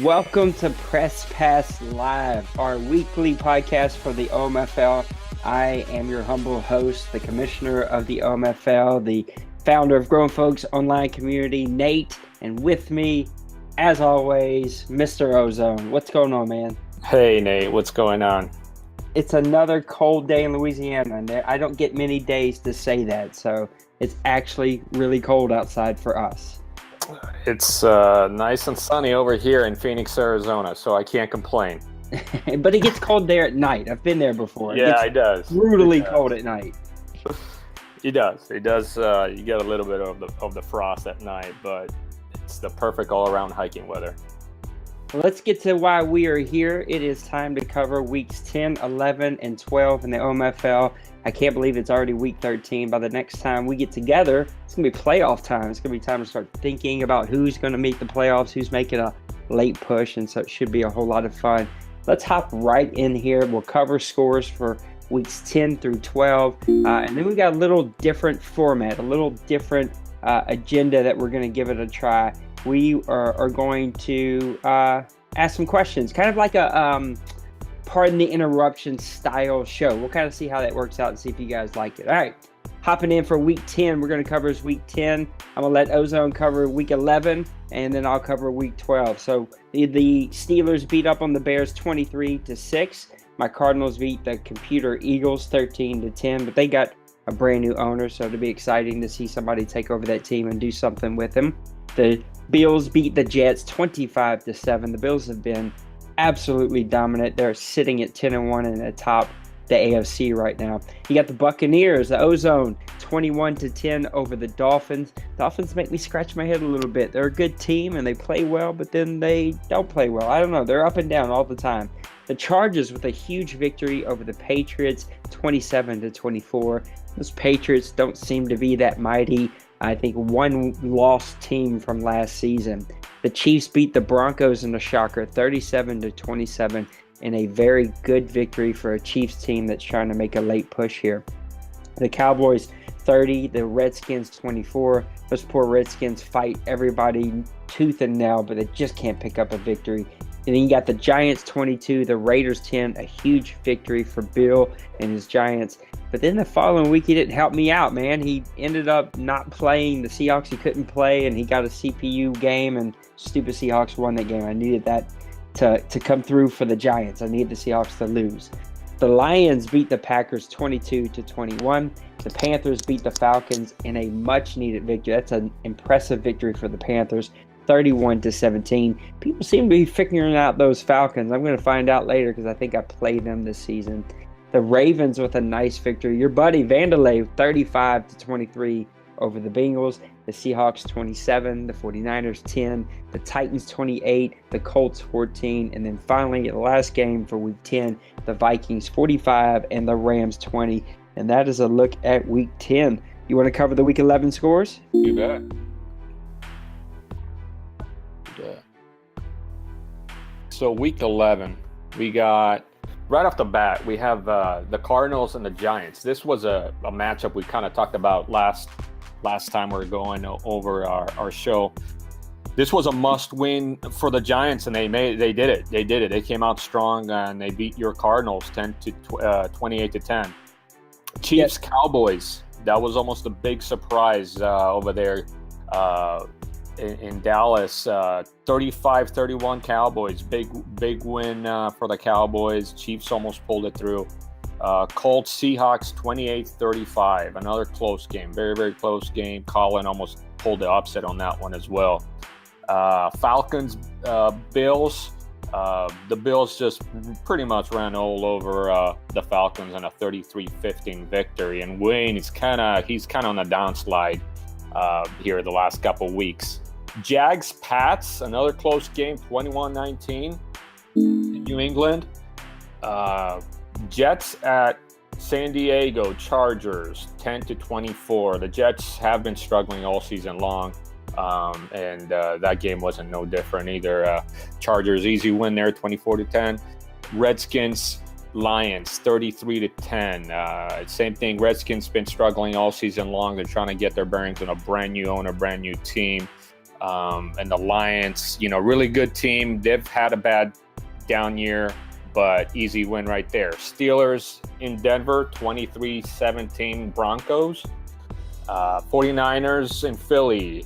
Welcome to Press Pass Live, our weekly podcast for the OMFL. I am your humble host, the commissioner of the OMFL, the founder of Grown Folks Online Community, Nate, and with me, as always, Mr. OZone. What's going on, man? Hey, Nate, what's going on? It's another cold day in Louisiana, and I don't get many days to say that, so it's actually really cold outside for us. It's nice and sunny over here in Phoenix, Arizona, so I can't complain. But it gets cold there at night. I've been there before. Yeah, it does. Brutally cold at night. It does. It does. You get a little bit of the frost at night, but it's the perfect all-around hiking weather. Let's get to why we are here. It is time to cover weeks 10, 11, and 12 in the OMFL. I can't believe it's already week 13. By the next time we get together, it's going to be playoff time. It's going to be time to start thinking about who's going to make the playoffs, who's making a late push, and so it should be a whole lot of fun. Let's hop right in here. We'll cover scores for weeks 10 through 12, and then we've got a little different format, a little different agenda that we're going to give it a try. We are going to ask some questions, kind of like a pardon the interruption style show. We'll kind of see how that works out and see if you guys like it. All right, hopping in for week 10, we're going to cover week 10. I'm going to let OZone cover week 11, and then I'll cover week 12. So the Steelers beat up on the Bears 23-6. My Cardinals beat the Computer Eagles 13-10, but they got a brand new owner, so it'll be exciting to see somebody take over that team and do something with them. The Bills beat the Jets 25-7. The Bills have been absolutely dominant. They're sitting at 10-1 and atop the AFC right now. You got the Buccaneers, the OZone, 21-10 over the Dolphins. Dolphins make me scratch my head a little bit. They're a good team and they play well, but then they don't play well. I don't know. They're up and down all the time. The Chargers with a huge victory over the Patriots, 27-24. Those Patriots don't seem to be that mighty. I think one lost team from last season. The Chiefs beat the Broncos in a shocker, 37-27, in a very good victory for a Chiefs team that's trying to make a late push here. The Cowboys 30, the Redskins 24. Those poor Redskins fight everybody tooth and nail, but they just can't pick up a victory. And then you got the Giants 22, the Raiders 10, a huge victory for Bill and his Giants. But then the following week, he didn't help me out, man. He ended up not playing. The Seahawks, he couldn't play, and he got a CPU game, and stupid Seahawks won that game. I needed that to come through for the Giants. I needed the Seahawks to lose. The Lions beat the Packers 22-21. The Panthers beat the Falcons in a much-needed victory. That's an impressive victory for the Panthers, 31-17. People seem to be figuring out those Falcons. I'm going to find out later because I think I played them this season. The Ravens with a nice victory. Your buddy Vandalay, 35-23 over the Bengals. The Seahawks 27, the 49ers 10, the Titans 28, the Colts 14, and then finally the last game for week 10, the Vikings 45 and the Rams 20. And that is a look at week 10. You want to cover the week 11 scores? You bet. So week 11, we got, right off the bat, we have the Cardinals and the Giants. This was a matchup we kind of talked about last time we were going over our show. This was a must-win for the Giants, and they did it. They came out strong, and they beat your Cardinals 28-10. Chiefs, Cowboys. That was almost a big surprise over there in Dallas. 35-31 Cowboys. Big win for the Cowboys. Chiefs almost pulled it through. Colts, Seahawks 28-35. Another close game. Very, very close game. Colin almost pulled the upset on that one as well. Falcons, Bills. The Bills just pretty much ran all over the Falcons in a 33-15 victory. And Wayne he's kind of on the downslide here the last couple weeks. Jags, Pats, another close game, 21-19 in New England. Jets at San Diego Chargers, 10-24. The Jets have been struggling all season long, and that game wasn't no different either. Chargers, easy win there, 24-10. Redskins, Lions, 33-10. Same thing, Redskins been struggling all season long. They're trying to get their bearings on a brand new owner, brand new team. And the Lions, really good team. They've had a bad down year, but easy win right there. Steelers in Denver, 23-17 Broncos. 49ers in Philly,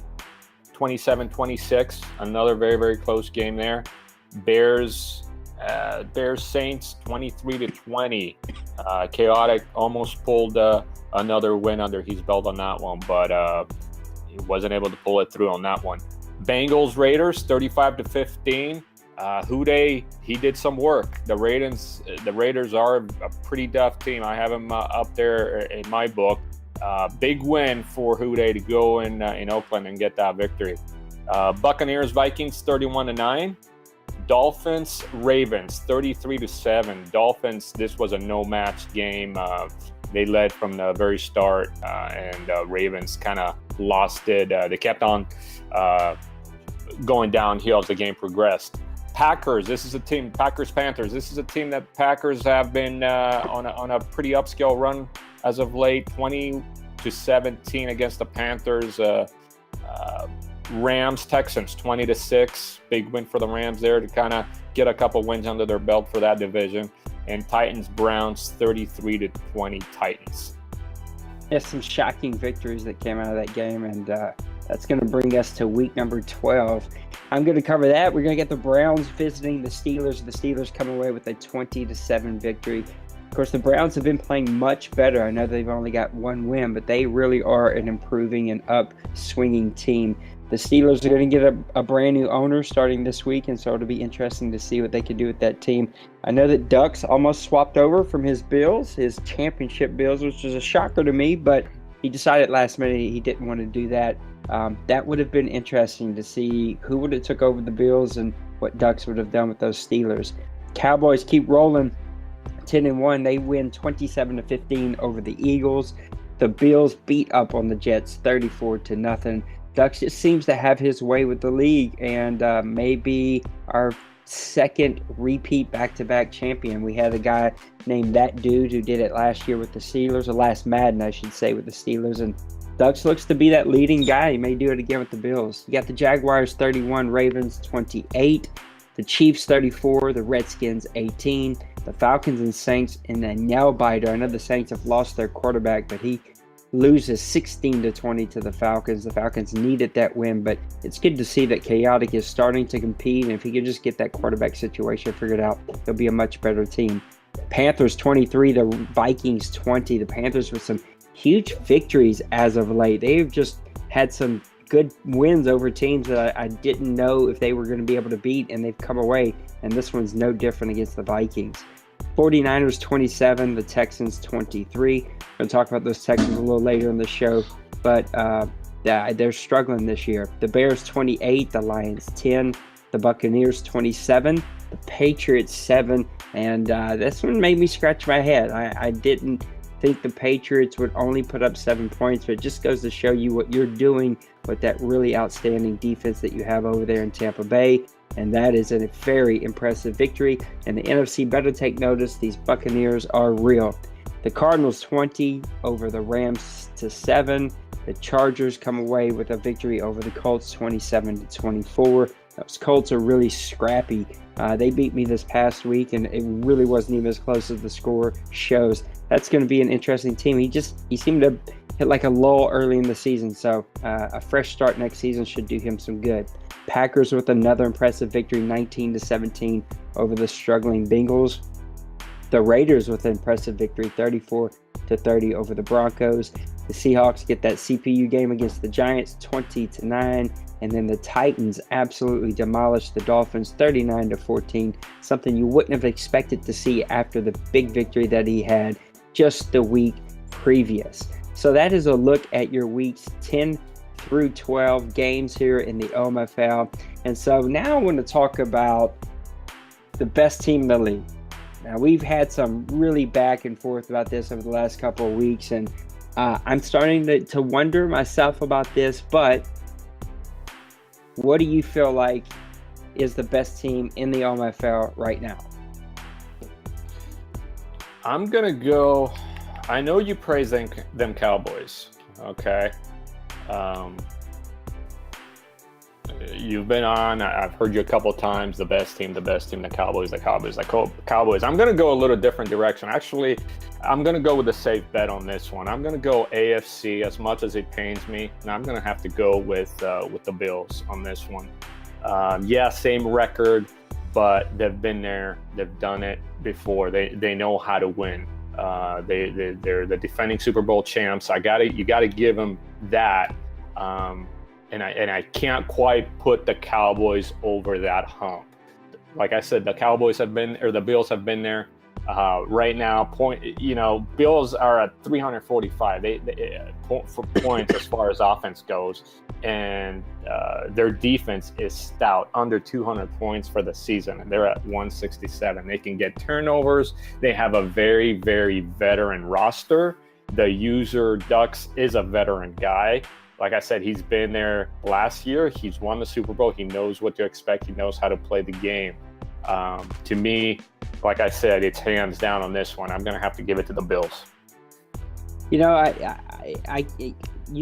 27-26. Another very, very close game there. Bears Saints, 23-20. Chaotic almost pulled another win under his belt on that one, but he wasn't able to pull it through on that one. Bengals Raiders, 35-15. Houday, he did some work. The Raiders are a pretty tough team. I have them up there in my book. Big win for Houday to go in Oakland and get that victory. Buccaneers Vikings, 31-9. Dolphins Ravens, 33-7. Dolphins, this was a no-match game. They led from the very start, and Ravens kind of lost it. They kept on going downhill as the game progressed. Packers, this is a team. Packers-Panthers, this is a team that Packers have been on a pretty upscale run as of late. 20-17 against the Panthers. Rams Texans, 20-6. Big win for the Rams there to kind of get a couple wins under their belt for that division. And Titans Browns, 33-20 Titans. There's some shocking victories that came out of that game, and that's going to bring us to week number 12. I'm going to cover that. We're going to get the Browns visiting the Steelers. The Steelers come away with a 20-7 victory. Of course, the Browns have been playing much better. I know they've only got one win, but they really are an improving and up-swinging team. The Steelers are going to get a brand new owner starting this week, and so it'll be interesting to see what they can do with that team. I know that Ducks almost swapped over from his Bills, his championship Bills, which was a shocker to me, but he decided last minute he didn't want to do that. That would have been interesting to see who would have took over the Bills and what Ducks would have done with those Steelers. Cowboys keep rolling, 10-1. They win 27-15 over the Eagles. The Bills beat up on the Jets 34-0. Ducks just seems to have his way with the league, and maybe our second repeat back-to-back champion. We had a guy named That Dude who did it last year with the Steelers, or last Madden, I should say, with the Steelers, and Ducks looks to be that leading guy. He may do it again with the Bills. You got the Jaguars 31, Ravens 28, the Chiefs 34, the Redskins 18, the Falcons and Saints in a nail-biter. I know the Saints have lost their quarterback, but he loses 16-20 to the Falcons. The Falcons needed that win, but it's good to see that Chaotic is starting to compete, and if he can just get that quarterback situation figured out, they'll be a much better team. Panthers 23, the Vikings 20. The Panthers with some huge victories as of late. They've just had some good wins over teams that I didn't know if they were going to be able to beat, and they've come away, and this one's no different against the Vikings. 49ers 27, the Texans 23. We're going to talk about those Texans a little later in the show, but they're struggling this year. The Bears 28, the Lions 10, the Buccaneers 27, the Patriots 7, and this one made me scratch my head. I didn't think the Patriots would only put up 7 points, but it just goes to show you what you're doing with that really outstanding defense that you have over there in Tampa Bay. And that is a very impressive victory. And the NFC better take notice. These Buccaneers are real. The Cardinals 20 over the Rams to 7. The Chargers come away with a victory over the Colts 27-24. Those Colts are really scrappy. They beat me this past week, and it really wasn't even as close as the score shows. That's going to be an interesting team. He seemed to hit like a lull early in the season, so a fresh start next season should do him some good. Packers with another impressive victory, 19-17 over the struggling Bengals. The Raiders with an impressive victory, 34-30 over the Broncos. The Seahawks get that CPU game against the Giants, 20-9. And then the Titans absolutely demolished the Dolphins, 39-14. Something you wouldn't have expected to see after the big victory that he had just the week previous. So that is a look at your weeks 10 through 12 games here in the OMFL. And so now I want to talk about the best team in the league. Now, we've had some really back and forth about this over the last couple of weeks, and I'm starting to wonder myself about this, but what do you feel like is the best team in the OMFL right now? I'm going to go, I know you praise them Cowboys, okay? you've been on. I've heard you a couple of times. The best team, the Cowboys, Cowboys. I'm going to go a little different direction. Actually, I'm going to go with a safe bet on this one. I'm going to go AFC as much as it pains me. And I'm going to have to go with the Bills on this one. Same record, but they've been there. They've done it before. They know how to win. They're the defending Super Bowl champs. You gotta give them that. And I can't quite put the Cowboys over that hump. Like I said, the Bills have been there. Right now, Bills are at 345 for points as far as offense goes, and their defense is stout, under 200 points for the season, and they're at 167. They can get turnovers. They have a very, very veteran roster. The user Ducks is a veteran guy. Like I said, he's been there last year. He's won the Super Bowl. He knows what to expect. He knows how to play the game. To me, like I said, it's hands down on this one. I'm going to have to give it to the Bills. You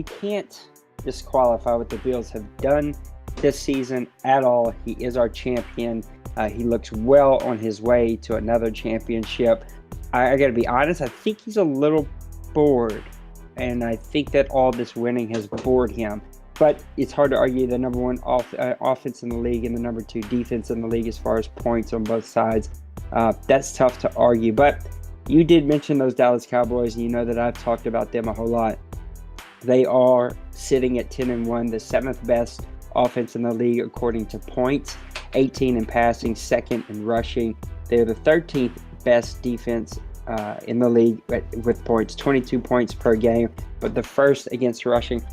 can't disqualify what the Bills have done this season at all. He is our champion. He looks well on his way to another championship. I got to be honest, I think he's a little bored, and I think that all this winning has bored him. But it's hard to argue the number one offense in the league and the number 2 defense in the league as far as points on both sides. That's tough to argue. But you did mention those Dallas Cowboys, and you know that I've talked about them a whole lot. They are sitting at 10-1, the 7th best offense in the league according to points, 18 in passing, 2nd in rushing. They're the 13th best defense in the league with points, 22 points per game, but the 1st against rushing.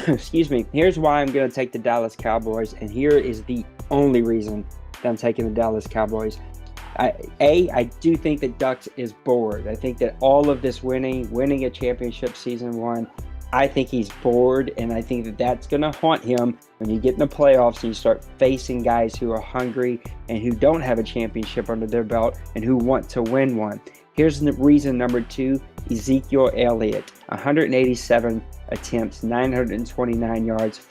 Excuse me. Here's why I'm going to take the Dallas Cowboys, and here is the only reason that I'm taking the Dallas Cowboys. I do think that Ducks is bored. I think that all of this winning a championship season 1, I think he's bored, and I think that that's going to haunt him when you get in the playoffs and you start facing guys who are hungry and who don't have a championship under their belt and who want to win one. Here's the reason number 2, Ezekiel Elliott, 187 attempts, 929 yards,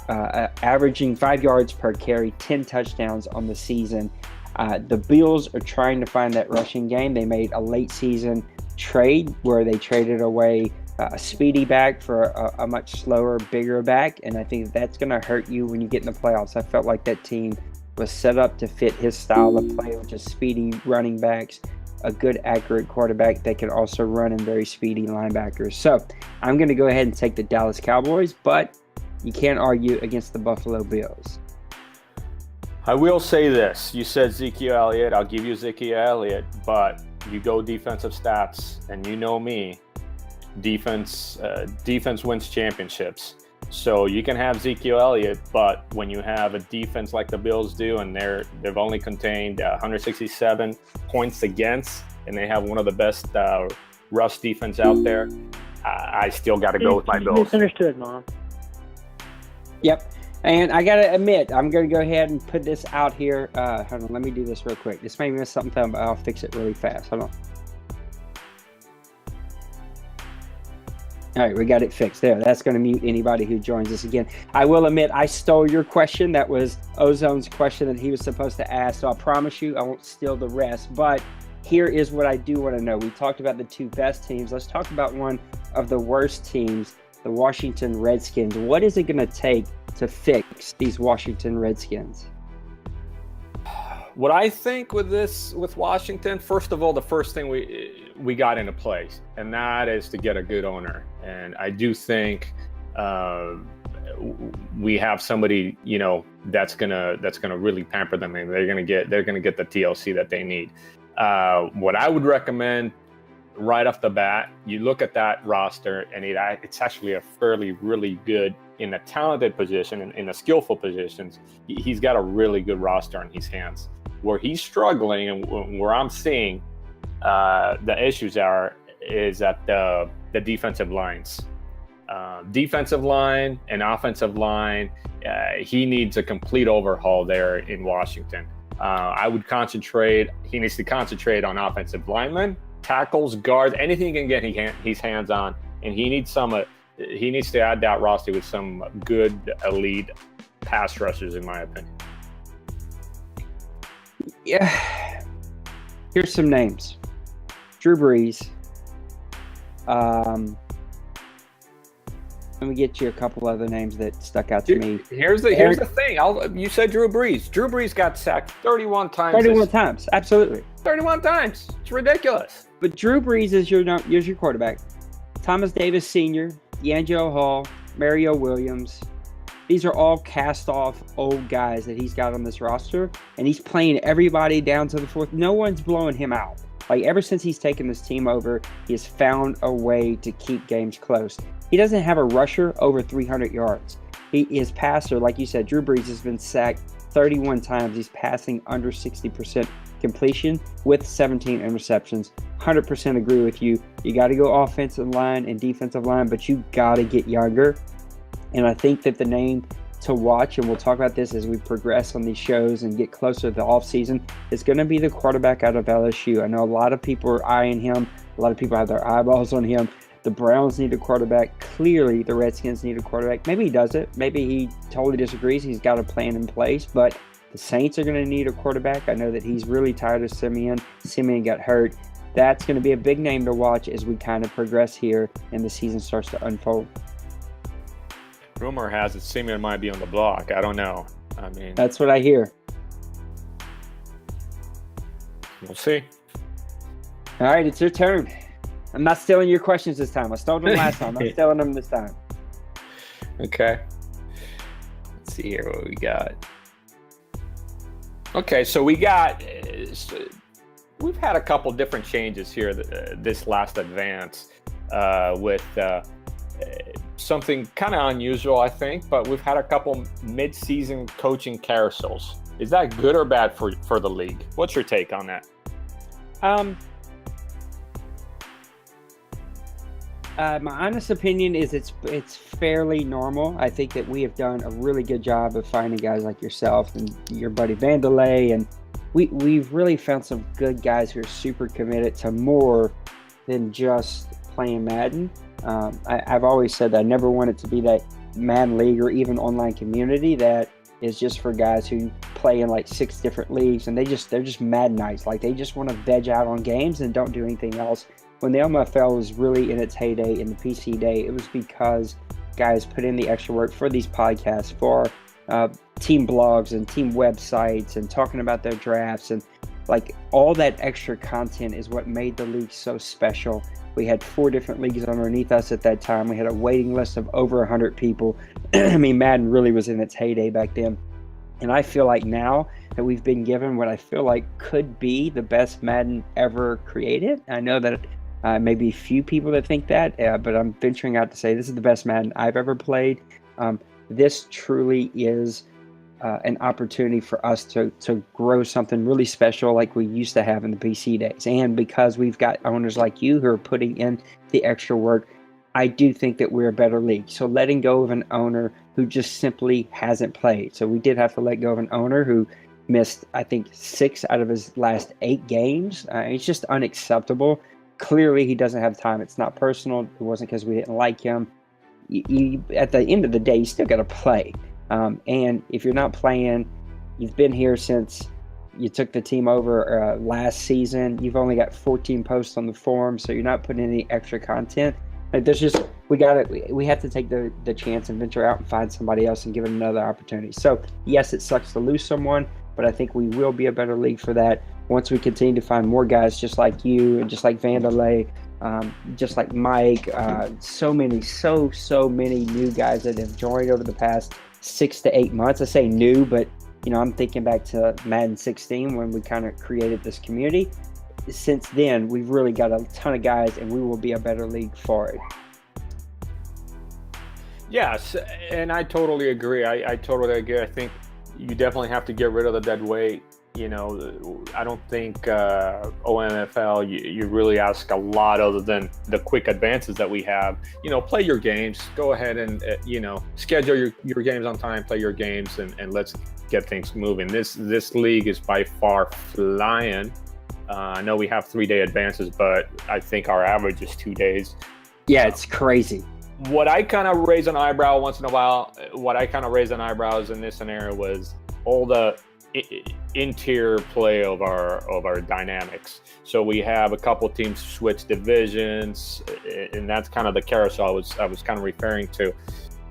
averaging 5 yards per carry, 10 touchdowns on the season. The Bills are trying to find that rushing game. They made a late season trade where they traded away a speedy back for a much slower, bigger back, and I think that's going to hurt you when you get in the playoffs. I felt like that team was set up to fit his style of play, which is speedy running backs, a good, accurate quarterback that can also run, and very speedy linebackers. So I'm going to go ahead and take the Dallas Cowboys, but you can't argue against the Buffalo Bills. I will say this. You said Ezekiel Elliott. I'll give you Ezekiel Elliott, but you go defensive stats, and you know me. Defense wins championships. So you can have Ezekiel Elliott, but when you have a defense like the Bills do, and they've only contained 167 points against, and they have one of the best rush defense out there, I still got to go with my Bills. Misunderstood, Mom. Yep. And I got to admit, I'm going to go ahead and put this out here. Hold on, let me do this real quick. This may miss something, but I'll fix it really fast. Hold on. All right, we got it fixed there. That's going to mute anybody who joins us again. I will admit, I stole your question. That was Ozone's question that he was supposed to ask. So I promise you I won't steal the rest. But here is what I do want to know. We talked about the 2 best teams. Let's talk about one of the worst teams, the Washington Redskins. What is it going to take to fix these Washington Redskins? What I think with Washington, first of all, the first thing we got into place, and that is to get a good owner. And I do think we have somebody, that's gonna really pamper them, and they're gonna get the TLC that they need. What I would recommend right off the bat, you look at that roster, and it's actually a fairly really good, in a talented position, in the skillful positions. He's got a really good roster in his hands. Where he's struggling, and where I'm seeing the issues is at the defensive lines. Defensive line and offensive line, he needs a complete overhaul there in Washington. He needs to concentrate on offensive linemen, tackles, guards, anything he can get his hands on, and he needs to add that roster with some good elite pass rushers, in my opinion. Yeah. Here's some names. Drew Brees. Let me get you a couple other names that stuck out to me. Here's the thing. You said Drew Brees. Drew Brees got sacked 31 times. 31 times, absolutely. 31 times. It's ridiculous. But Drew Brees is your quarterback. Thomas Davis Sr., D'Angelo Hall, Mario Williams. These are all cast-off old guys that he's got on this roster, and he's playing everybody down to the fourth. No one's blowing him out. Like, ever since he's taken this team over, he has found a way to keep games close. He doesn't have a rusher over 300 yards. His passer, like you said, Drew Brees has been sacked 31 times. He's passing under 60% completion with 17 interceptions. 100% agree with you. You got to go offensive line and defensive line, but you got to get younger. And I think that the name to watch, and we'll talk about this as we progress on these shows and get closer to the offseason, is going to be the quarterback out of LSU. I know a lot of people are eyeing him. A lot of people have their eyeballs on him. The Browns need a quarterback. Clearly, the Redskins need a quarterback. Maybe he doesn't. Maybe he totally disagrees. He's got a plan in place. But the Saints are going to need a quarterback. I know that he's really tired of Simeon. Simeon got hurt. That's going to be a big name to watch as we kind of progress here and the season starts to unfold. Rumor has it Simeon might be on the block. I don't know. I mean, that's what I hear. We'll see. All right, it's your turn. I'm not stealing your questions this time. I stole them last time. I'm stealing them this time. Okay. Let's see here what we got. Okay, so we've had a couple different changes here this last advance with something kind of unusual, I think, but we've had a couple mid-season coaching carousels. Is that good or bad for the league? What's your take on that? My honest opinion is it's fairly normal. I think that we have done a really good job of finding guys like yourself and your buddy Vandelay, and we've really found some good guys who are super committed to more than just playing Madden. I've always said that I never want it to be that Madden league or even online community that is just for guys who play in like 6 different leagues and they're just Maddenites. Like, they just want to veg out on games and don't do anything else. When the OMFL was really in its heyday in the PC day, it was because guys put in the extra work for these podcasts, for team blogs and team websites and talking about their drafts, and like all that extra content is what made the league so special. We had 4 different leagues underneath us at that time. We had a waiting list of over 100 people. I mean, Madden really was in its heyday back then. And I feel like now that we've been given what I feel like could be the best Madden ever created. I know that maybe few people that think that, but I'm venturing out to say this is the best Madden I've ever played. This truly is an opportunity for us to grow something really special like we used to have in the PC days. And because we've got owners like you who are putting in the extra work, I do think that we're a better league. So letting go of an owner who just simply hasn't played. So we did have to let go of an owner who missed, I think, 6 out of his last 8 games. It's just unacceptable. Clearly, he doesn't have time. It's not personal. It wasn't because we didn't like him. At the end of the day, you still got to play. And if you're not playing, you've been here since you took the team over last season. You've only got 14 posts on the forum, so you're not putting any extra content. Like, there's just we have to take the chance and venture out and find somebody else and give it another opportunity. So yes, it sucks to lose someone, but I think we will be a better league for that once we continue to find more guys just like you and just like Vandelay, just like Mike, so many new guys that have joined over the past 6 to 8 months. I say new, but I'm thinking back to Madden 16 when we kind of created this community. Since then, we've really got a ton of guys, and we will be a better league for it. Yes, and I totally agree. I totally agree. I think you definitely have to get rid of the dead weight. I don't think OMFL, you really ask a lot other than the quick advances that we have. Play your games. Go ahead and, schedule your games on time, play your games, and let's get things moving. This league is by far flying. I know we have 3-day advances, but I think our average is 2 days. Yeah, it's crazy. What I kind of raise an eyebrow once in a while, what I kind of raise an eyebrows in this scenario was all the interior play of our dynamics. So we have a couple teams switch divisions, and that's kind of the carousel I was kind of referring to.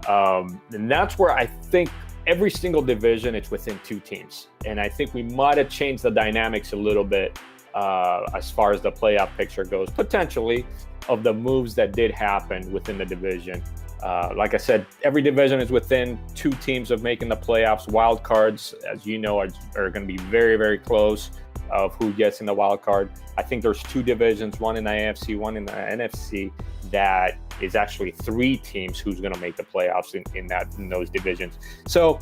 And that's where I think every single division it's within 2 teams, and I think we might have changed the dynamics a little bit as far as the playoff picture goes, potentially, of the moves that did happen within the division. Like I said, every division is within 2 teams of making the playoffs. Wild cards, as you know, are going to be very, very close of who gets in the wild card. I think there's 2 divisions, one in the AFC, one in the NFC, that is actually 3 teams who's going to make the playoffs in those divisions. So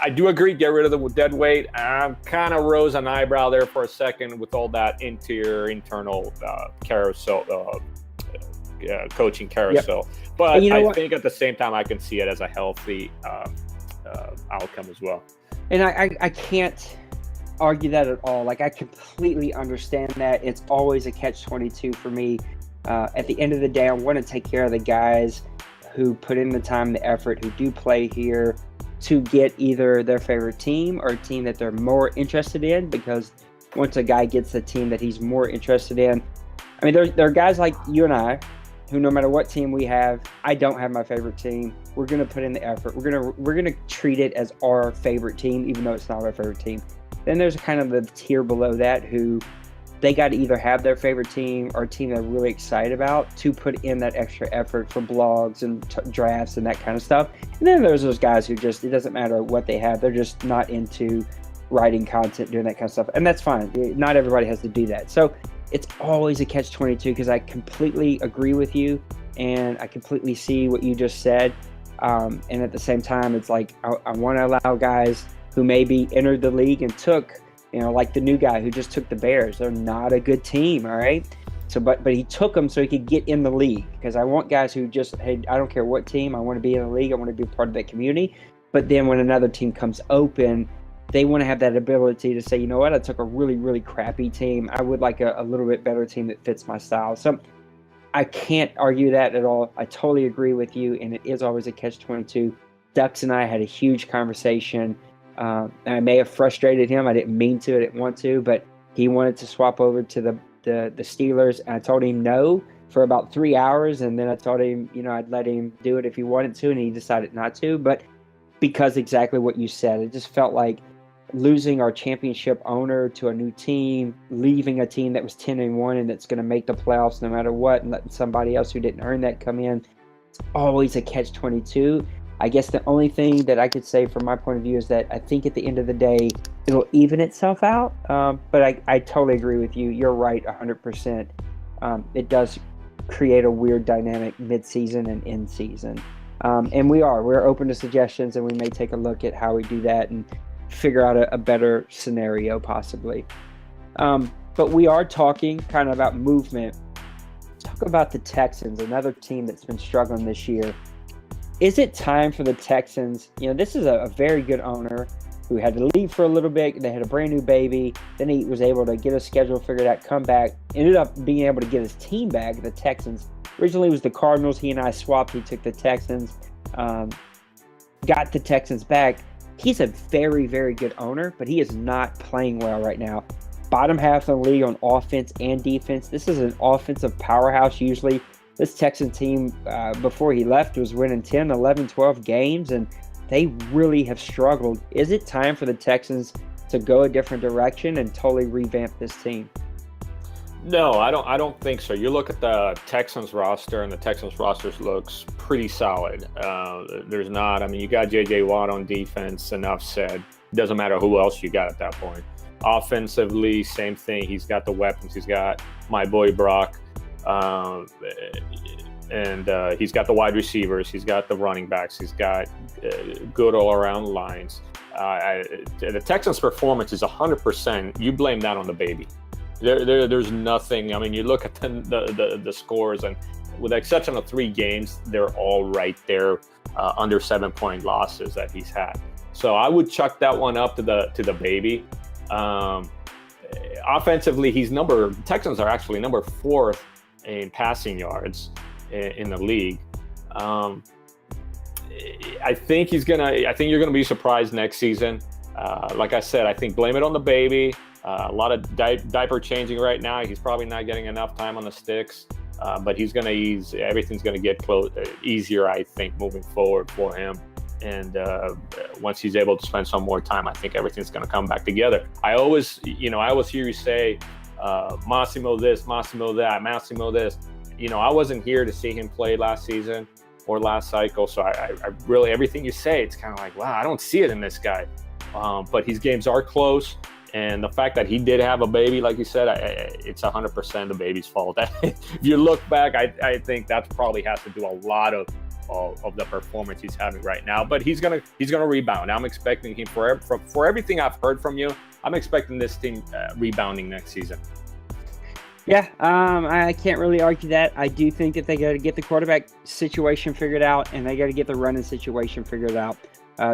I do agree, get rid of the dead weight. I kind of rose an eyebrow there for a second with all that internal carousel, coaching carousel. Yep. But I think at the same time, I can see it as a healthy outcome as well. And I can't argue that at all. Like, I completely understand that. It's always a catch-22 for me. At the end of the day, I want to take care of the guys who put in the time, the effort, who do play here, to get either their favorite team or a team that they're more interested in, because once a guy gets a team that he's more interested in, I mean, there are guys like you and I who, no matter what team we have, I don't have my favorite team. We're going to put in the effort. We're gonna treat it as our favorite team, even though it's not our favorite team. Then there's kind of the tier below that who they got to either have their favorite team or a team they're really excited about to put in that extra effort for blogs and drafts and that kind of stuff. And then there's those guys who just, it doesn't matter what they have. They're just not into writing content, doing that kind of stuff. And that's fine. Not everybody has to do that. So it's always a catch-22, because I completely agree with you and I completely see what you just said. And at the same time, it's like I want to allow guys who maybe entered the league and took, like the new guy who just took the Bears. They're not a good team, all right? So, but he took them so he could get in the league, because I want guys who just, hey, I don't care what team, I want to be in the league, I want to be part of that community. But then when another team comes open, they want to have that ability to say, you know what, I took a really, really crappy team. I would like a little bit better team that fits my style. So I can't argue that at all. I totally agree with you, and it is always a catch-22. Ducks and I had a huge conversation. I may have frustrated him. I didn't mean to. I didn't want to, but he wanted to swap over to the Steelers, and I told him no for about 3 hours, and then I told him, I'd let him do it if he wanted to, and he decided not to. But because exactly what you said, it just felt like losing our championship owner to a new team, leaving a team that was 10-1 and that's going to make the playoffs no matter what, and letting somebody else who didn't earn that come in. It's always a catch-22. I guess the only thing that I could say from my point of view is that I think at the end of the day, it'll even itself out. But I totally agree with you. You're right 100%. It does create a weird dynamic mid-season and in-season. And we're open to suggestions, and we may take a look at how we do that and figure out a better scenario possibly. But we are talking kind of about movement. Let's talk about the Texans, another team that's been struggling this year. Is it time for the Texans? This is a very good owner who had to leave for a little bit. They had a brand new baby. Then he was able to get a schedule figured out, come back, ended up being able to get his team back, the Texans. Originally it was the Cardinals. He and I swapped. He took the Texans, got the Texans back. He's a very, very good owner, but he is not playing well right now. Bottom half of the league on offense and defense. This is an offensive powerhouse usually. This Texan team, before he left, was winning 10, 11, 12 games, and they really have struggled. Is it time for the Texans to go a different direction and totally revamp this team? No, I don't think so. You look at the Texans roster, and the Texans roster looks pretty solid. There's not, you got J.J. Watt on defense, enough said. Doesn't matter who else you got at that point. Offensively, same thing. He's got the weapons. He's got my boy Brock. And he's got the wide receivers, he's got the running backs, he's got good all-around lines. The Texans' performance is 100%. You blame that on the baby. There's nothing. You look at the scores, and with the exception of 3 games, they're all right there, under 7-point losses that he's had. So I would chuck that one up to the baby. Offensively, Texans are actually number 4th in passing yards in the league. I think you're gonna be surprised next season. Like I said, I think blame it on the baby. A lot of diaper changing right now. He's probably not getting enough time on the sticks, but he's gonna ease. Everything's gonna get easier, I think, moving forward for him. And once he's able to spend some more time, I think everything's gonna come back together. I always hear you say, Massimo this, Massimo that, Massimo this. I wasn't here to see him play last season or last cycle, so I really, everything you say, it's kind of like, wow, I don't see it in this guy. But his games are close, and the fact that he did have a baby, like you said, it's 100% the baby's fault. If you look back, I think that probably has to do a lot of the performance he's having right now. But he's gonna rebound. I'm expecting him for everything I've heard from you. I'm expecting this team rebounding next season. Yeah, I can't really argue that. I do think that they got to get the quarterback situation figured out, and they got to get the running situation figured out.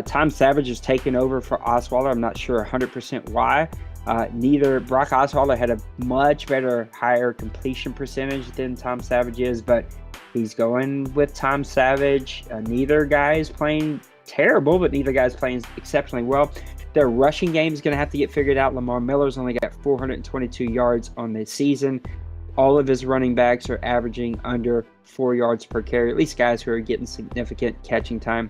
Tom Savage is taking over for Osweiler. I'm not sure 100% why. Brock Osweiler had a much better, higher completion percentage than Tom Savage is, but he's going with Tom Savage. Neither guy is playing terrible, but neither guy is playing exceptionally well. Their rushing game is going to have to get figured out. Lamar Miller's only got 422 yards on the season. All of his running backs are averaging under 4 yards per carry, at least guys who are getting significant catching time.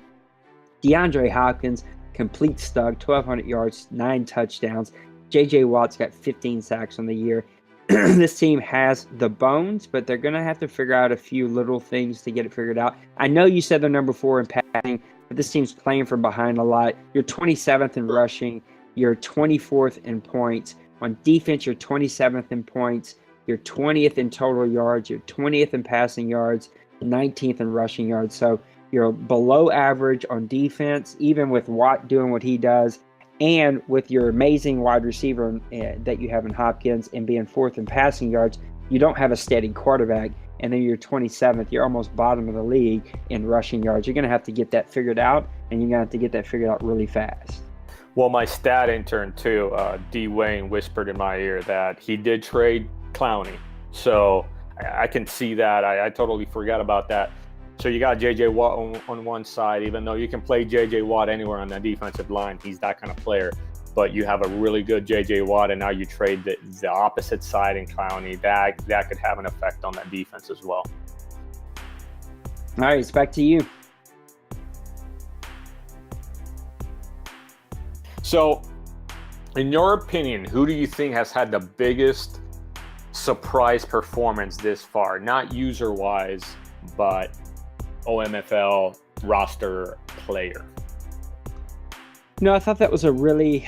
DeAndre Hopkins, complete stud, 1,200 yards, 9 touchdowns. J.J. Watt's got 15 sacks on the year. This team has the bones, but they're going to have to figure out a few little things to get it figured out. I know you said they're number 4 in passing, but this team's playing from behind a lot. You're 27th in rushing. You're 24th in points. On defense, you're 27th in points. You're 20th in total yards. You're 20th in passing yards, 19th in rushing yards. So you're below average on defense, even with Watt doing what he does, and with your amazing wide receiver that you have in Hopkins and being 4th in passing yards. You don't have a steady quarterback. And then you're 27th. You're almost bottom of the league in rushing yards. You're going to have to get that figured out, and you're going to have to get that figured out really fast. Well, my stat intern, too, D. Wayne, whispered in my ear that he did trade Clowney. So I can see that. I totally forgot about that. So you got J.J. Watt on one side, even though you can play J.J. Watt anywhere on the defensive line. He's that kind of player. But you have a really good J.J. Watt, and now you trade the opposite side in Clowney. That could have an effect on that defense as well. All right, it's back to you. So, in your opinion, who do you think has had the biggest surprise performance this far? Not user-wise, but OMFL roster player. No, I thought that was a really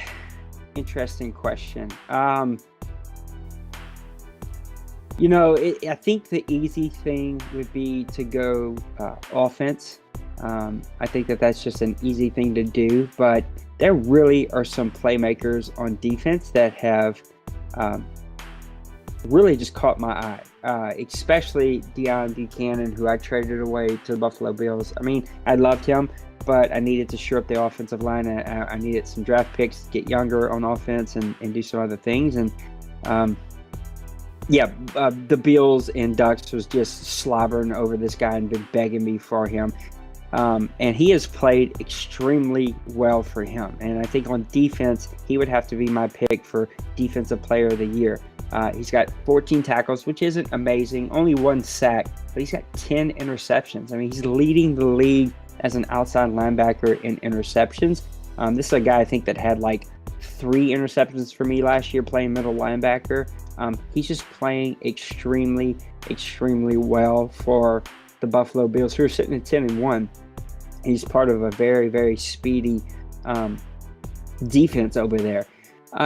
interesting question. I think the easy thing would be to go offense. I think that's just an easy thing to do, but there really are some playmakers on defense that have really just caught my eye, especially Deion Buchanan, who I traded away to the Buffalo Bills. I mean, I loved him, but I needed to shore up the offensive line. I needed some draft picks to get younger on offense and do some other things. And the Bills and Ducks was just slobbering over this guy and been begging me for him. And he has played extremely well for him. And I think on defense, he would have to be my pick for Defensive Player of the Year. He's got 14 tackles, which isn't amazing, only 1 sack, but he's got 10 interceptions. I mean, he's leading the league as an outside linebacker in interceptions. This is a guy I think that had like 3 interceptions for me last year playing middle linebacker. He's just playing extremely, extremely well for the Buffalo Bills, who are sitting at 10-1. He's part of a very, very speedy defense over there.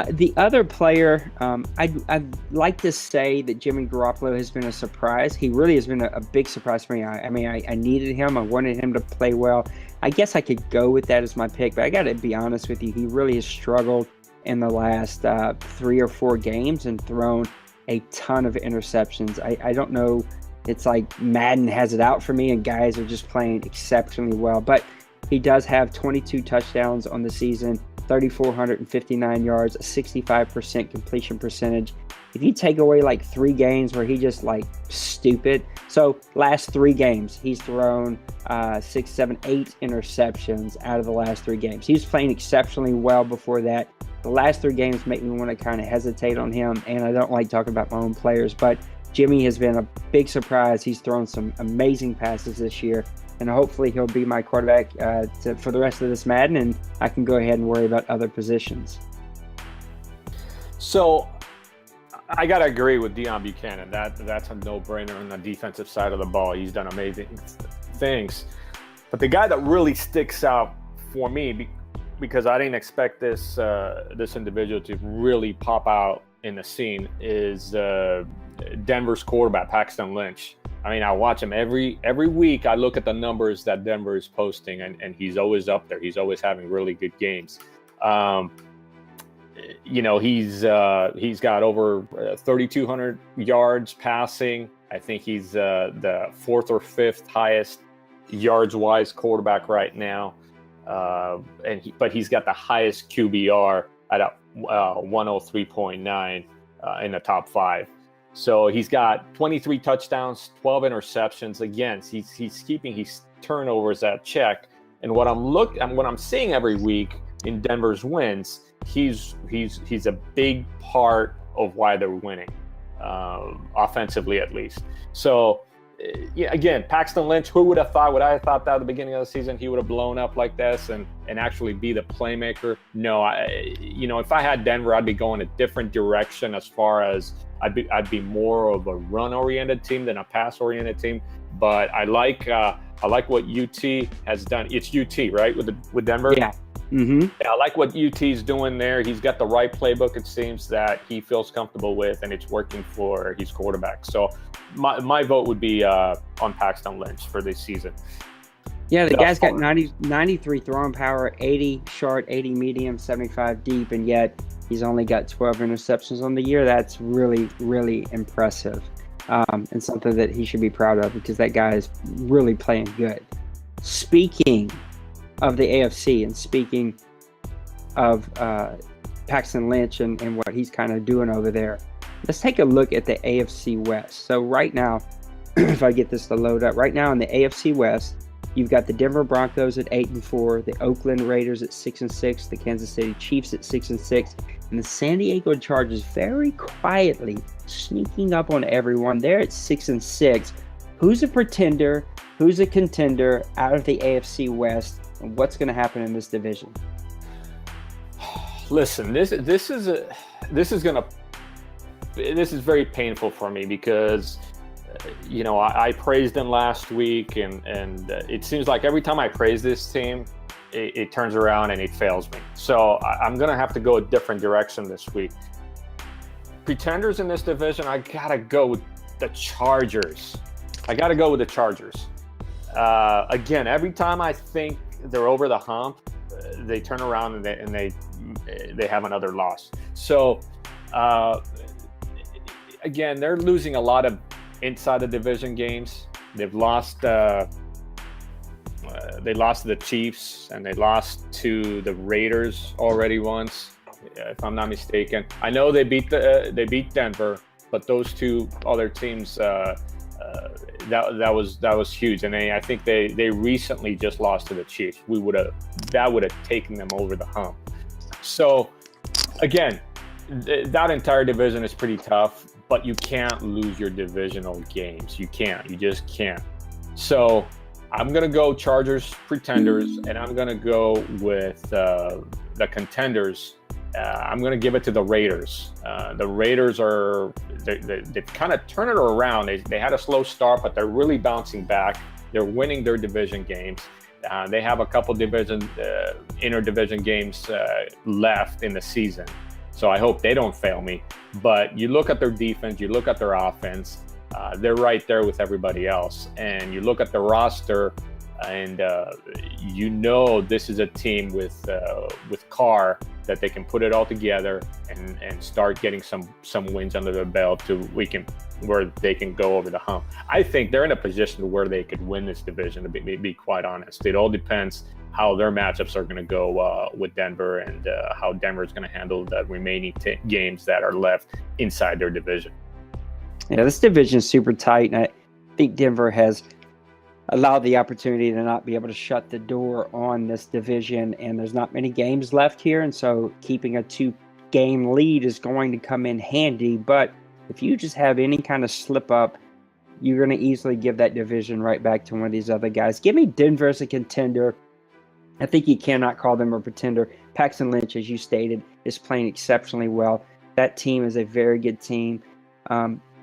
The other player, I'd like to say that Jimmy Garoppolo has been a surprise. He really has been a big surprise for me. I needed him. I wanted him to play well. I guess I could go with that as my pick, but I got to be honest with you. He really has struggled in the last 3 or 4 games and thrown a ton of interceptions. I don't know. It's like Madden has it out for me, and guys are just playing exceptionally well. But he does have 22 touchdowns on the season, 3,459 yards, a 65% completion percentage, if you take away like 3 games where he just like stupid. So last 3 games, he's thrown 6, 7, 8 interceptions out of the last 3 games. He was playing exceptionally well before that. The last 3 games make me want to kind of hesitate on him, and I don't like talking about my own players, but Jimmy has been a big surprise. He's thrown some amazing passes this year, and hopefully he'll be my quarterback for the rest of this Madden, and I can go ahead and worry about other positions. So I got to agree with Deion Buchanan. That's a no-brainer on the defensive side of the ball. He's done amazing things. But the guy that really sticks out for me, because I didn't expect this individual to really pop out in the scene, is Denver's quarterback, Paxton Lynch. I mean, I watch him every week. I look at the numbers that Denver is posting, and he's always up there. He's always having really good games. He's got over 3,200 yards passing. I think he's the 4th or 5th highest yards-wise quarterback right now. But he's got the highest QBR at 103.9 in the top 5. So he's got 23 touchdowns, 12 interceptions. Again, he's keeping his turnovers at check. And what I'm seeing every week in Denver's wins, he's a big part of why they're winning, offensively at least. So again, Paxton Lynch, who would I have thought that at the beginning of the season he would have blown up like this and actually be the playmaker? No, if I had Denver, I'd be going a different direction as far as I'd be more of a run-oriented team than a pass-oriented team. But I like what UT has done. It's UT, right, with Denver? Yeah. Mm-hmm. Yeah, I like what UT's doing there. He's got the right playbook, it seems, that he feels comfortable with, and it's working for his quarterback. So my vote would be on Paxton Lynch for this season. Yeah, the guy's got 93 throwing power, 80 short, 80 medium, 75 deep, and yet he's only got 12 interceptions on the year. That's really, really impressive, and something that he should be proud of, because that guy is really playing good. Speaking of the AFC, and speaking of Paxton Lynch and what he's kind of doing over there, let's take a look at the AFC West. So right now, if I get this to load up, right now in the AFC West, you've got the Denver Broncos at 8-4, the Oakland Raiders at 6-6, the Kansas City Chiefs at 6-6, and the San Diego Chargers very quietly sneaking up on everyone. They're at 6-6. Who's a pretender? Who's a contender out of the AFC West? And what's going to happen in this division? Listen, this is very painful for me, because I praised them last week, and it seems like every time I praise this team, it turns around and it fails me. So I'm going to have to go a different direction this week. Pretenders in this division, I got to go with the Chargers. Again, every time I think they're over the hump, they turn around and they have another loss. So again, they're losing a lot of inside the division games. They've lost. They lost to the Chiefs, and they lost to the Raiders already once, if I'm not mistaken. I know they beat Denver, but those two other teams, that was huge. And I think they recently just lost to the Chiefs. That would have taken them over the hump. So again, that entire division is pretty tough, but you can't lose your divisional games. You just can't. So I'm going to go Chargers pretenders, and I'm going to go with the contenders. I'm going to give it to the Raiders. The Raiders they've kind of turned it around. They had a slow start, but they're really bouncing back. They're winning their division games. They have a couple interdivision games left in the season. So I hope they don't fail me. But you look at their defense, you look at their offense, they're right there with everybody else. And you look at the roster, and this is a team with Carr that they can put it all together and start getting some wins under their belt where they can go over the hump. I think they're in a position where they could win this division, to be quite honest. It all depends how their matchups are going to go with Denver and how Denver is going to handle the remaining games that are left inside their division. Yeah, this division is super tight, and I think Denver has allowed the opportunity to not be able to shut the door on this division, and there's not many games left here, and so keeping a 2-game lead is going to come in handy. But if you just have any kind of slip up, you're going to easily give that division right back to one of these other guys. Give me Denver as a contender. I think you cannot call them a pretender. Paxton Lynch, as you stated, is playing exceptionally well. That team is a very good team.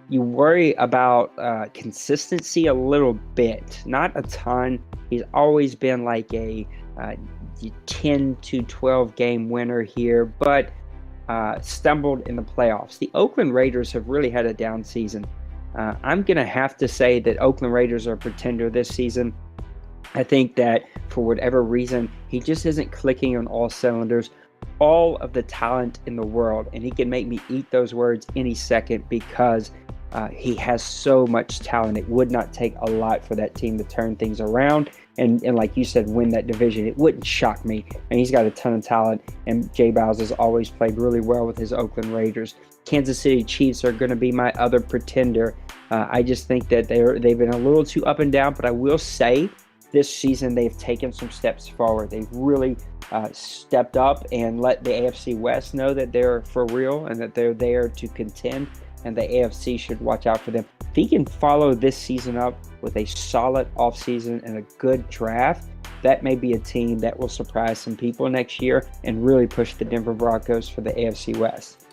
You worry about consistency a little bit, not a ton. He's always been like a 10 to 12 game winner here, but stumbled in the playoffs. The Oakland Raiders have really had a down season. I'm going to have to say that Oakland Raiders are a pretender this season. I think that for whatever reason, he just isn't clicking on all cylinders. All of the talent in the world, and he can make me eat those words any second because he has so much talent. It would not take a lot for that team to turn things around and like you said, win that division. It wouldn't shock me. And he's got a ton of talent, and Jay Bowles has always played really well with his Oakland Raiders. Kansas City Chiefs are going to be my other pretender. I just think that they've been a little too up and down, but I will say this season they've taken some steps forward. They've really stepped up and let the AFC West know that they're for real and that they're there to contend, and the AFC should watch out for them. If he can follow this season up with a solid offseason and a good draft, that may be a team that will surprise some people next year and really push the Denver Broncos for the AFC West.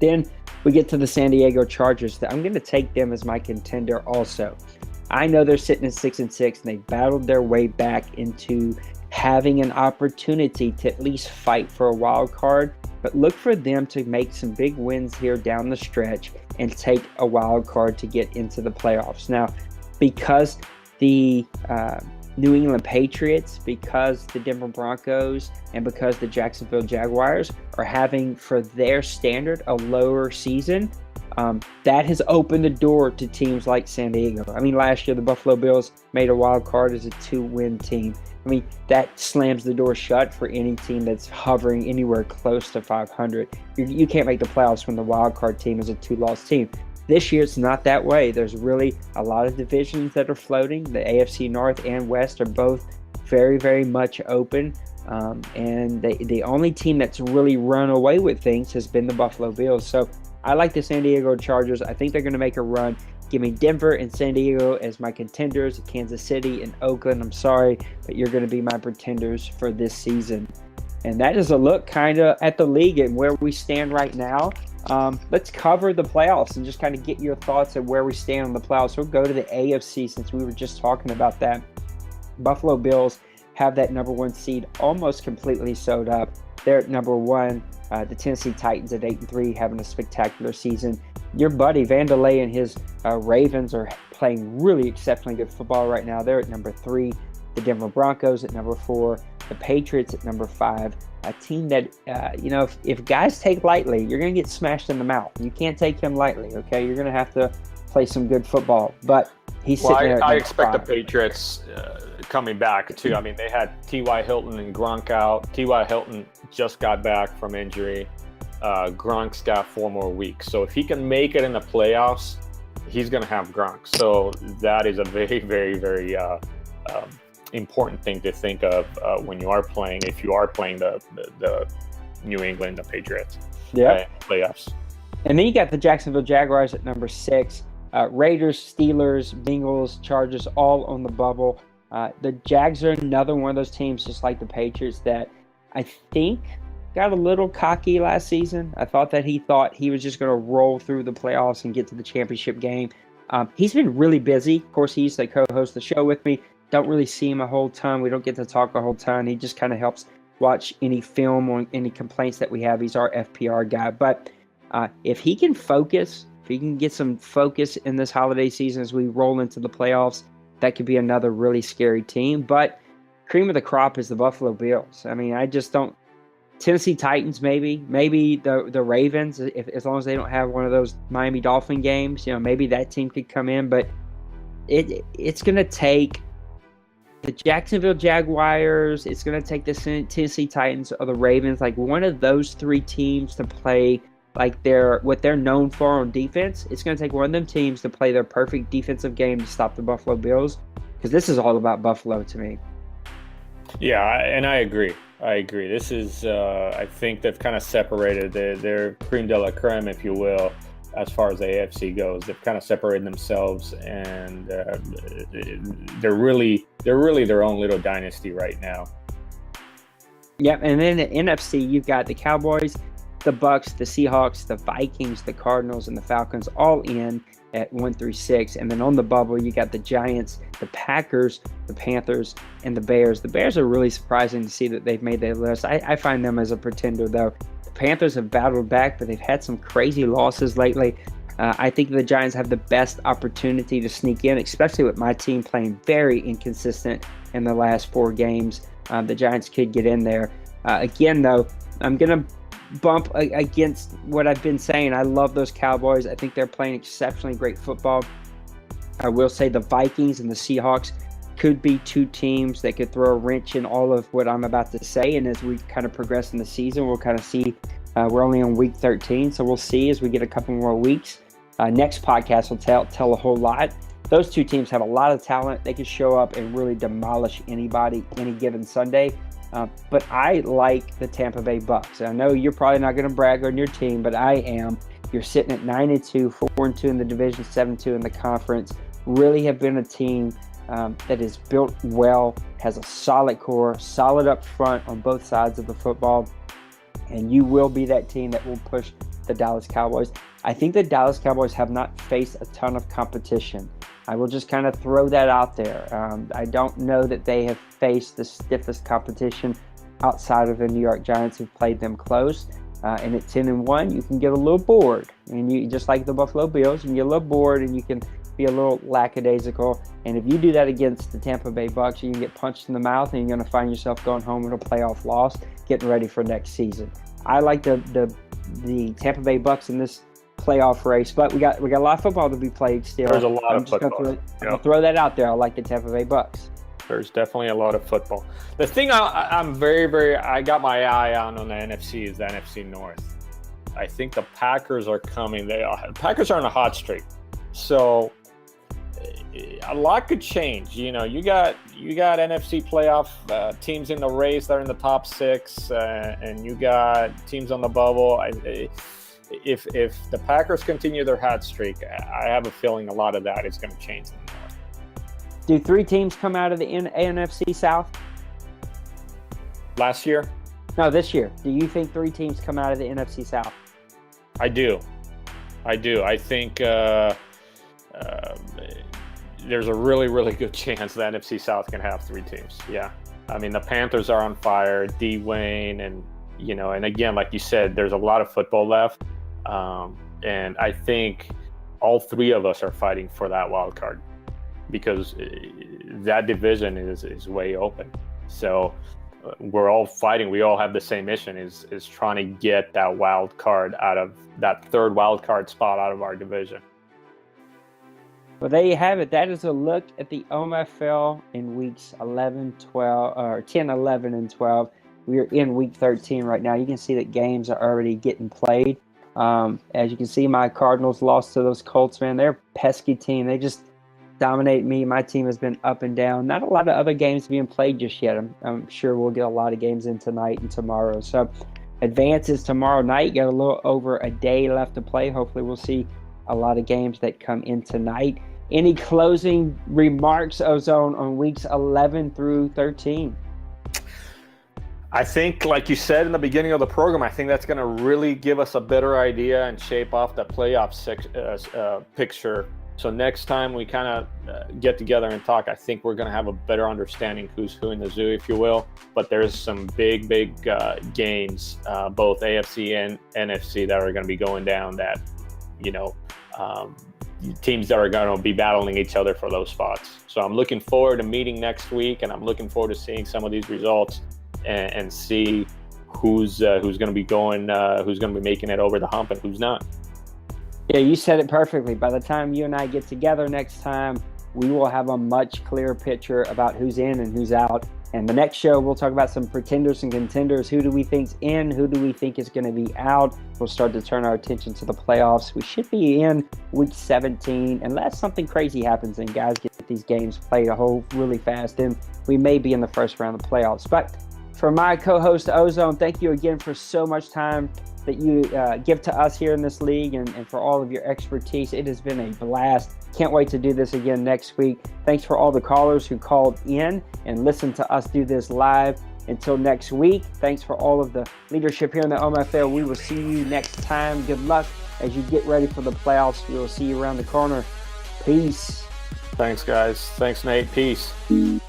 Then we get to the San Diego Chargers. I'm going to take them as my contender also. I know they're sitting at 6-6, and they battled their way back into having an opportunity to at least fight for a wild card. But look for them to make some big wins here down the stretch and take a wild card to get into the playoffs. Now, because the New England Patriots, because the Denver Broncos, and because the Jacksonville Jaguars are having, for their standard, a lower season, that has opened the door to teams like San Diego. I mean, last year the Buffalo Bills made a wild card as a 2-win team. I mean, that slams the door shut for any team that's hovering anywhere close to 500. You can't make the playoffs when the wild card team is a 2-loss team. This year, it's not that way. There's really a lot of divisions that are floating. The AFC North and West are both very, very much open. And the only team that's really run away with things has been the Buffalo Bills. So I like the San Diego Chargers. I think they're going to make a run. Give me Denver and San Diego as my contenders. Kansas City and Oakland, I'm sorry, but you're going to be my pretenders for this season. And that is a look kind of at the league and where we stand right now. Let's cover the playoffs and just kind of get your thoughts of where we stand on the playoffs. We'll go to the AFC since we were just talking about that. Buffalo Bills have that number 1 seed almost completely sewed up. They're at number 1. The Tennessee Titans at 8-3, having a spectacular season. Your buddy Vanderlei and his Ravens are playing really exceptionally good football right now. They're at number 3. The Denver Broncos at number 4. The Patriots at number 5. A team that, if guys take lightly, you're going to get smashed in the mouth. You can't take him lightly, okay? You're going to have to play some good football. But he's sitting there at I number expect 5. the Patriots coming back, too. I mean, they had T.Y. Hilton and Gronk out. T.Y. Hilton just got back from injury. Gronk's got 4 more weeks. So if he can make it in the playoffs, he's going to have Gronk. So that is a very, very, very important thing to think of when you are playing, if you are playing the New England, the Patriots playoffs. And then you got the Jacksonville Jaguars at number 6. Raiders, Steelers, Bengals, Chargers, all on the bubble. The Jags are another one of those teams, just like the Patriots, that I think got a little cocky last season. I thought that he was just going to roll through the playoffs and get to the championship game. He's been really busy. Of course, he used to co-host the show with me. Don't really see him a whole ton. We don't get to talk a whole ton. He just kind of helps watch any film or any complaints that we have. He's our FPR guy. But if he can focus, if he can get some focus in this holiday season as we roll into the playoffs, that could be another really scary team. But cream of the crop is the Buffalo Bills. I mean, I just don't Tennessee Titans, maybe the Ravens, if as long as they don't have one of those Miami Dolphin games, maybe that team could come in. But it's going to take the Jacksonville Jaguars, it's going to take the Tennessee Titans or the Ravens, like one of those three teams to play like what they're known for on defense. It's going to take one of them teams to play their perfect defensive game to stop the Buffalo Bills, because this is all about Buffalo to me. Yeah, and I agree. This is, I think they've kind of separated their cream de la creme, if you will, as far as the AFC goes. They've kind of separated themselves, and they're really their own little dynasty right now. Yep, and then the NFC, you've got the Cowboys, the Bucks, the Seahawks, the Vikings, the Cardinals, and the Falcons all in at 1-6. And then on the bubble, you got the Giants, the Packers, the Panthers, and the Bears. The Bears are really surprising to see that they've made that list. I find them as a pretender, though. The Panthers have battled back, but they've had some crazy losses lately. I think the Giants have the best opportunity to sneak in, especially with my team playing very inconsistent in the last 4 games. The Giants could get in there. Again, though, I'm going to bump against what I've been saying. I love those Cowboys. I think they're playing exceptionally great football. I will say the Vikings and the Seahawks could be 2 teams that could throw a wrench in all of what I'm about to say. And as we kind of progress in the season, we'll kind of see. We're only on week 13, so we'll see as we get a couple more weeks. Next podcast will tell a whole lot. Those 2 teams have a lot of talent. They can show up and really demolish anybody any given Sunday. But I like the Tampa Bay Bucks. I know you're probably not going to brag on your team, but I am. You're sitting at 9-2, 4-2 in the division, 7-2 in the conference. Really have been a team that is built well, has a solid core, solid up front on both sides of the football. And you will be that team that will push the Dallas Cowboys. I think the Dallas Cowboys have not faced a ton of competition. I will just kind of throw that out there. I don't know that they have faced the stiffest competition outside of the New York Giants, who've played them close. And at 10-1, you can get a little bored. And you just like the Buffalo Bills, you can get a little bored and you can be a little lackadaisical. And if you do that against the Tampa Bay Bucks, you can get punched in the mouth and you're going to find yourself going home with a playoff loss, getting ready for next season. I like the Tampa Bay Bucks in this playoff race, but we got a lot of football to be played still. There's a lot of football. I'm gonna throw that out there. I like the Tampa Bay Bucks. There's definitely a lot of football. The thing I'm very I got my eye on the NFC is the NFC North. I think the Packers are coming. The Packers are on a hot streak, so a lot could change. You got NFC playoff teams in the race that are in the top 6, and you got teams on the bubble. If the Packers continue their hot streak, I have a feeling a lot of that is going to change in the North. Do 3 teams come out of the NFC South? Last year? No, this year. Do you think 3 teams come out of the NFC South? I do. I think there's a really good chance the NFC South can have 3 teams. Yeah. I mean, the Panthers are on fire, D-Wayne, and again, like you said, there's a lot of football left. And I think all 3 of us are fighting for that wild card, because that division is way open. So we're all fighting. We all have the same mission, is trying to get that wild card out of that 3rd wild card spot out of our division. Well, there you have it. That is a look at the OMFL in weeks 11, 12, or 10, 11, and 12. We are in week 13 right now. You can see that games are already getting played. As you can see, my Cardinals lost to those Colts, man. They're a pesky team. They just dominate me. My team has been up and down. Not a lot of other games being played just yet. I'm sure we'll get a lot of games in tonight and tomorrow. So advances tomorrow night. Got a little over a day left to play. Hopefully we'll see a lot of games that come in tonight. Any closing remarks, OZone, on weeks 11 through 13? I think, like you said in the beginning of the program, I think that's going to really give us a better idea and shape off the playoff picture. So next time we kind of get together and talk, I think we're going to have a better understanding who's who in the zoo, if you will. But there's some big games, both AFC and NFC, that are going to be going down that, teams that are going to be battling each other for those spots. So I'm looking forward to meeting next week, and I'm looking forward to seeing some of these results and see who's going to be going, who's going to be making it over the hump, and who's not. Yeah, you said it perfectly. By the time you and I get together next time, we will have a much clearer picture about who's in and who's out. And the next show, we'll talk about some pretenders and contenders. Who do we think's in? Who do we think is going to be out? We'll start to turn our attention to the playoffs. We should be in week 17, unless something crazy happens and guys get these games played a whole really fast. Then we may be in the first round of the playoffs. But for my co-host OZone, thank you again for so much time that you give to us here in this league, and for all of your expertise. It has been a blast. Can't wait to do this again next week. Thanks for all the callers who called in and listened to us do this live. Until next week, thanks for all of the leadership here in the OMFL. We will see you next time. Good luck as you get ready for the playoffs. We will see you around the corner. Peace. Thanks, guys. Thanks, Nate. Peace. You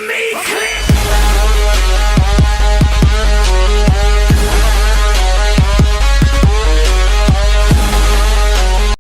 make clear.